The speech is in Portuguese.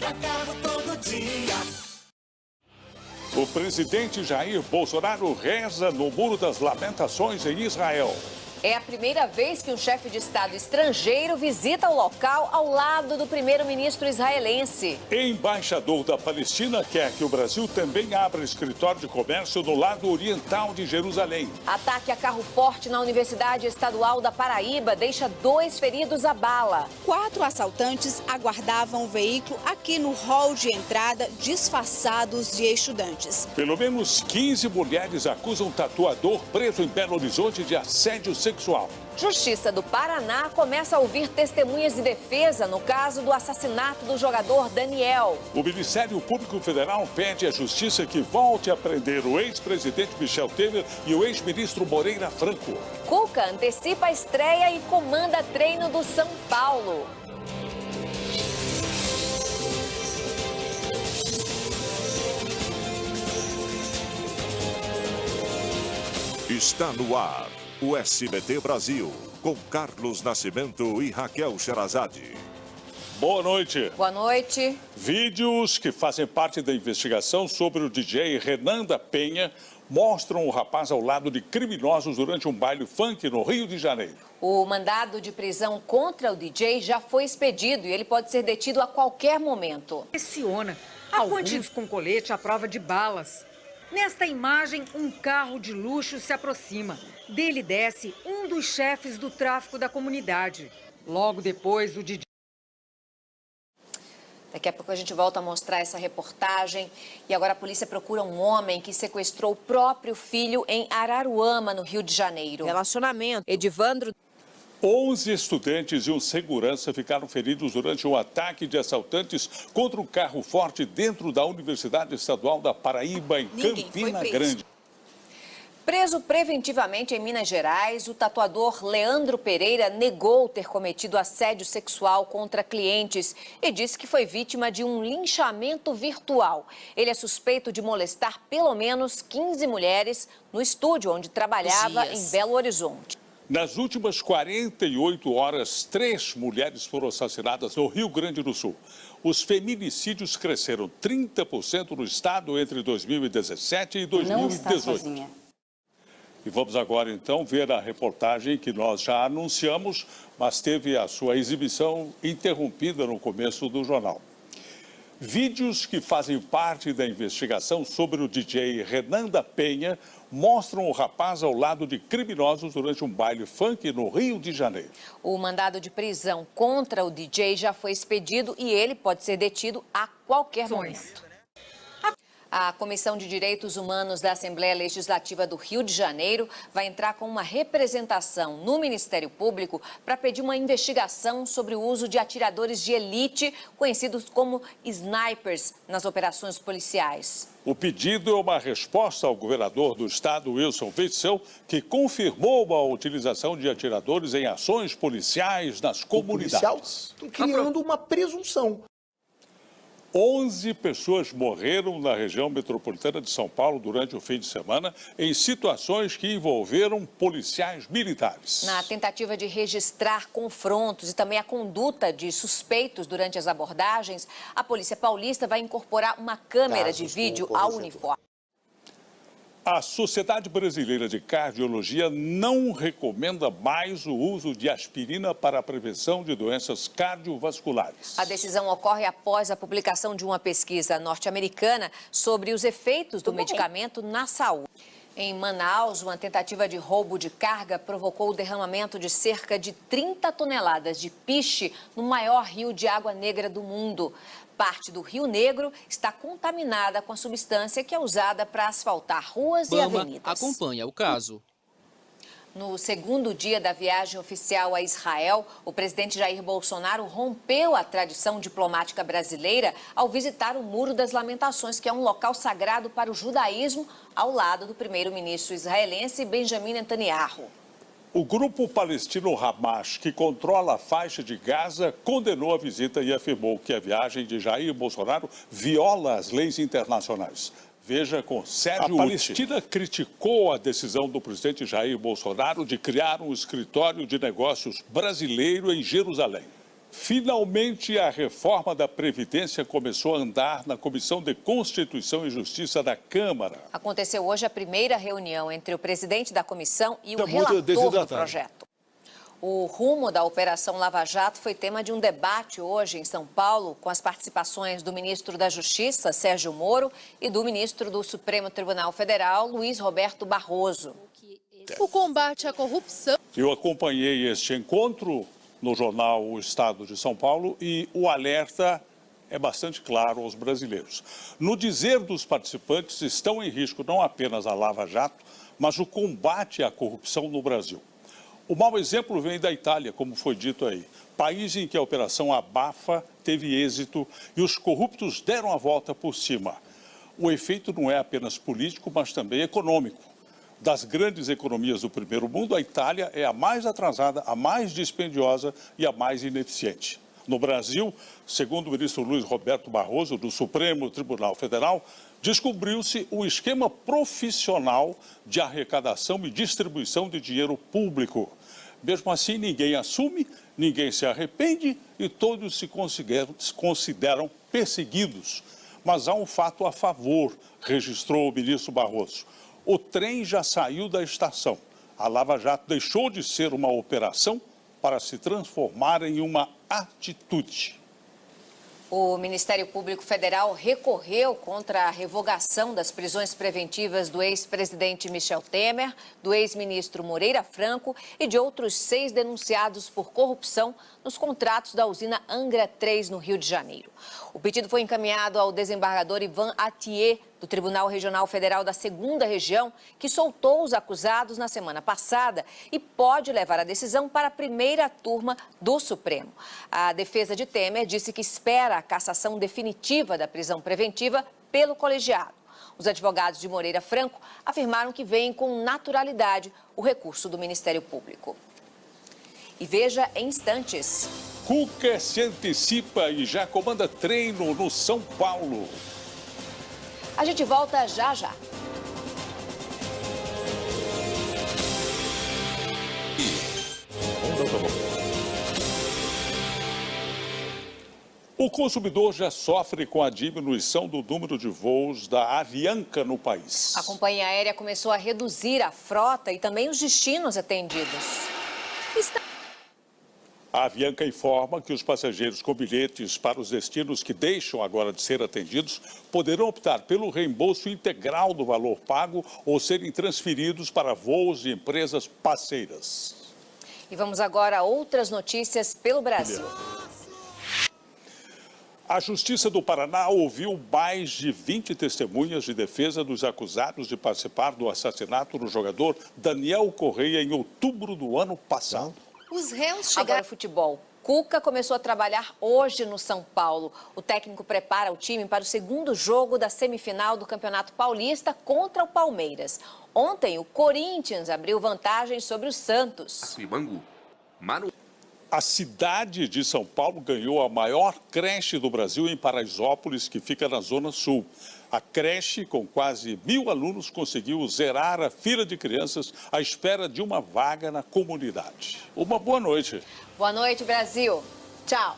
compra carro todo dia. O presidente Jair Bolsonaro reza no Muro das Lamentações em Israel. É a primeira vez que um chefe de Estado estrangeiro visita o local ao lado do primeiro-ministro israelense. Embaixador da Palestina quer que o Brasil também abra escritório de comércio no lado oriental de Jerusalém. Ataque a carro forte na Universidade Estadual da Paraíba deixa 2 feridos à bala. 4 assaltantes aguardavam o veículo aqui no hall de entrada, disfarçados de estudantes. Pelo menos 15 mulheres acusam tatuador preso em Belo Horizonte de assédio sexual. Justiça do Paraná começa a ouvir testemunhas de defesa no caso do assassinato do jogador Daniel. O Ministério Público Federal pede à Justiça que volte a prender o ex-presidente Michel Temer e o ex-ministro Moreira Franco. Cuca antecipa a estreia e comanda treino do São Paulo. Está no ar o SBT Brasil, com Carlos Nascimento e Raquel Sherazade. Boa noite. Boa noite. Vídeos que fazem parte da investigação sobre o DJ Renan da Penha mostram o rapaz ao lado de criminosos durante um baile funk no Rio de Janeiro. O mandado de prisão contra o DJ já foi expedido e ele pode ser detido a qualquer momento. Pressiona alguns com colete à prova de balas. Nesta imagem, um carro de luxo se aproxima. Dele desce um dos chefes do tráfico da comunidade. Logo depois, o DJ... Daqui a pouco a gente volta a mostrar essa reportagem. E agora a polícia procura um homem que sequestrou o próprio filho em Araruama, no Rio de Janeiro. Relacionamento. Edivandro... 11 estudantes e um segurança ficaram feridos durante um ataque de assaltantes contra um carro forte dentro da Universidade Estadual da Paraíba, em Campina Grande. Preso preventivamente em Minas Gerais, o tatuador Leandro Pereira negou ter cometido assédio sexual contra clientes e disse que foi vítima de um linchamento virtual. Ele é suspeito de molestar pelo menos 15 mulheres no estúdio onde trabalhava em Belo Horizonte. Nas últimas 48 horas, 3 mulheres foram assassinadas no Rio Grande do Sul. Os feminicídios cresceram 30% no estado entre 2017 e 2018. E vamos agora, então, ver a reportagem que nós já anunciamos, mas teve a sua exibição interrompida no começo do jornal. Vídeos que fazem parte da investigação sobre o DJ Renan da Penha mostram o rapaz ao lado de criminosos durante um baile funk no Rio de Janeiro. O mandado de prisão contra o DJ já foi expedido e ele pode ser detido a qualquer momento. A Comissão de Direitos Humanos da Assembleia Legislativa do Rio de Janeiro vai entrar com uma representação no Ministério Público para pedir uma investigação sobre o uso de atiradores de elite, conhecidos como snipers, nas operações policiais. O pedido é uma resposta ao governador do estado, Wilson Witzel, que confirmou a utilização de atiradores em ações policiais nas comunidades. Estão criando uma presunção. 11 pessoas morreram na região metropolitana de São Paulo durante o fim de semana em situações que envolveram policiais militares. Na tentativa de registrar confrontos e também a conduta de suspeitos durante as abordagens, a Polícia Paulista vai incorporar uma câmera de vídeo ao uniforme. A Sociedade Brasileira de Cardiologia não recomenda mais o uso de aspirina para a prevenção de doenças cardiovasculares. A decisão ocorre após a publicação de uma pesquisa norte-americana sobre os efeitos do medicamento na saúde. Em Manaus, uma tentativa de roubo de carga provocou o derramamento de cerca de 30 toneladas de piche no maior rio de água negra do mundo. Parte do Rio Negro está contaminada com a substância que é usada para asfaltar ruas e avenidas. Acompanha o caso. No segundo dia da viagem oficial a Israel, o presidente Jair Bolsonaro rompeu a tradição diplomática brasileira ao visitar o Muro das Lamentações, que é um local sagrado para o judaísmo, ao lado do primeiro-ministro israelense Benjamin Netanyahu. O grupo palestino Hamas, que controla a faixa de Gaza, condenou a visita e afirmou que a viagem de Jair Bolsonaro viola as leis internacionais. Veja com Sérgio Uti. A Palestina criticou a decisão do presidente Jair Bolsonaro de criar um escritório de negócios brasileiro em Jerusalém. Finalmente, a reforma da Previdência começou a andar na Comissão de Constituição e Justiça da Câmara. Aconteceu hoje a primeira reunião entre o presidente da comissão e o relator do projeto. O rumo da Operação Lava Jato foi tema de um debate hoje em São Paulo, com as participações do ministro da Justiça, Sérgio Moro, e do ministro do Supremo Tribunal Federal, Luiz Roberto Barroso. O combate à corrupção. Eu acompanhei este encontro no jornal O Estado de São Paulo e o alerta é bastante claro aos brasileiros. No dizer dos participantes, estão em risco não apenas a Lava Jato, mas o combate à corrupção no Brasil. O mau exemplo vem da Itália, como foi dito aí, país em que a Operação Abafa teve êxito e os corruptos deram a volta por cima. O efeito não é apenas político, mas também econômico. Das grandes economias do primeiro mundo, a Itália é a mais atrasada, a mais dispendiosa e a mais ineficiente. No Brasil, segundo o ministro Luiz Roberto Barroso, do Supremo Tribunal Federal, descobriu-se um esquema profissional de arrecadação e distribuição de dinheiro público. Mesmo assim, ninguém assume, ninguém se arrepende e todos se consideram perseguidos. Mas há um fato a favor, registrou o ministro Barroso. O trem já saiu da estação. A Lava Jato deixou de ser uma operação para se transformar em uma atitude. O Ministério Público Federal recorreu contra a revogação das prisões preventivas do ex-presidente Michel Temer, do ex-ministro Moreira Franco e de outros 6 denunciados por corrupção nos contratos da usina Angra 3, no Rio de Janeiro. O pedido foi encaminhado ao desembargador Ivan Atier, do Tribunal Regional Federal da 2ª Região, que soltou os acusados na semana passada e pode levar a decisão para a primeira turma do Supremo. A defesa de Temer disse que espera a cassação definitiva da prisão preventiva pelo colegiado. Os advogados de Moreira Franco afirmaram que veem com naturalidade o recurso do Ministério Público. E veja em instantes. Cuca se antecipa e já comanda treino no São Paulo. A gente volta já já. O consumidor já sofre com a diminuição do número de voos da Avianca no país. A companhia aérea começou a reduzir a frota e também os destinos atendidos. A Avianca informa que os passageiros com bilhetes para os destinos que deixam agora de ser atendidos poderão optar pelo reembolso integral do valor pago ou serem transferidos para voos de empresas parceiras. E vamos agora a outras notícias pelo Brasil. A Justiça do Paraná ouviu mais de 20 testemunhas de defesa dos acusados de participar do assassinato do jogador Daniel Correia em outubro do ano passado. Os réus chegaram ao futebol. Cuca começou a trabalhar hoje no São Paulo. O técnico prepara o time para o segundo jogo da semifinal do Campeonato Paulista contra o Palmeiras. Ontem, o Corinthians abriu vantagem sobre o Santos. A cidade de São Paulo ganhou a maior creche do Brasil em Paraisópolis, que fica na Zona Sul. A creche, com quase 1.000 alunos, conseguiu zerar a fila de crianças à espera de uma vaga na comunidade. Uma boa noite. Boa noite, Brasil. Tchau.